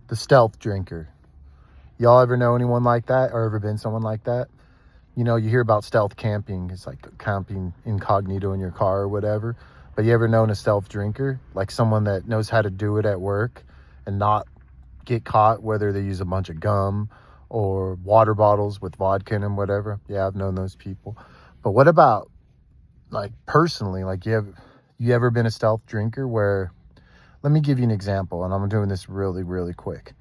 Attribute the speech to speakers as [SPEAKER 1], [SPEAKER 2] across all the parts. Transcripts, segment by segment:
[SPEAKER 1] The stealth drinker. Y'all ever know anyone like that or ever been someone like that? You know, you hear about stealth camping. It's like camping incognito in your car or whatever. But you ever known a stealth drinker? Like someone that knows how to do it at work and not get caught, whether they use a bunch of gum or water bottles with vodka in them, whatever. Yeah, I've known those people. But what about, like, personally, like, you ever been a stealth drinker where, let me give you an example, and I'm doing this really, really quick.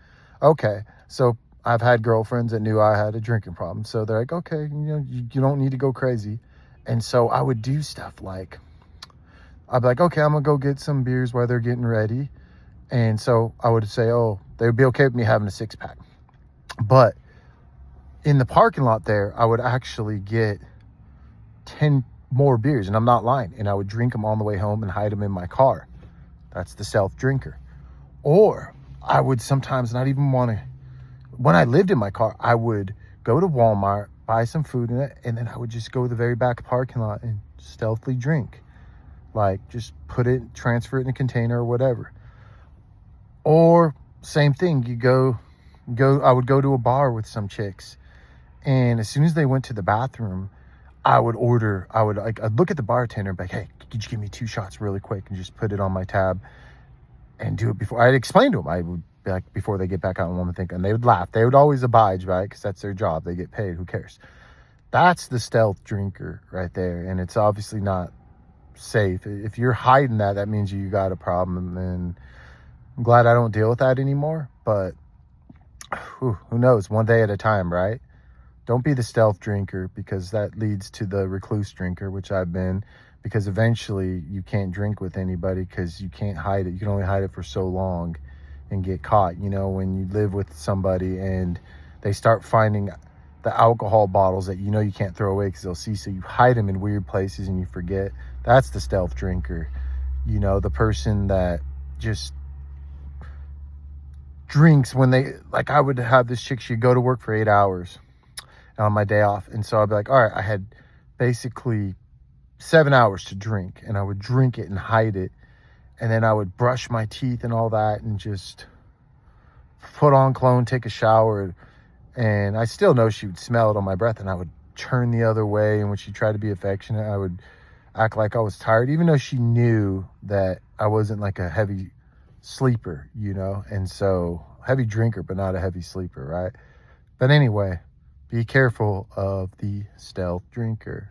[SPEAKER 1] Okay, so I've had girlfriends that knew I had a drinking problem. So they're like, okay, you don't need to go crazy. And so I would do stuff like, I'd be like, okay, I'm going to go get some beers while they're getting ready. And so I would say, oh, they would be okay with me having a 6-pack. But in the parking lot there, I would actually get 10 more beers, and I'm not lying. And I would drink them on the way home and hide them in my car. That's the stealth drinker. Or I would sometimes not even want to, when I lived in my car, I would go to Walmart, buy some food in it, and then I would just go to the very back parking lot and stealthily drink. Like, just transfer it in a container or whatever. Or same thing, I would go to a bar with some chicks, and as soon as they went to the bathroom, I'd look at the bartender and be like, hey, could you give me 2 shots really quick, and just put it on my tab and do it before I'd explain to them. I would be like, before they get back out and want to think, and they would laugh. They would always oblige, right? Because that's their job. They get paid. Who cares? That's the stealth drinker right there. And it's obviously not safe. If you're hiding that, that means you got a problem. And I'm glad I don't deal with that anymore. But who knows? One day at a time, right? Don't be the stealth drinker, because that leads to the recluse drinker, which I've been. Because eventually you can't drink with anybody because you can't hide it. You can only hide it for so long and get caught. You know, when you live with somebody and they start finding the alcohol bottles that you can't throw away because they'll see, so you hide them in weird places and you forget. That's the stealth drinker. You know, the person that just drinks when I would have this chick, she'd go to work for 8 hours on my day off. And so I'd be like, all right, I had basically 7 hours to drink, and I would drink it and hide it, and then I would brush my teeth and all that and just put on cologne, take a shower, and I still know she would smell it on my breath, and I would turn the other way, and when she tried to be affectionate, I would act like I was tired, even though she knew that I wasn't like a heavy sleeper, and so heavy drinker but not a heavy sleeper, right? But anyway, be careful of the stealth drinker.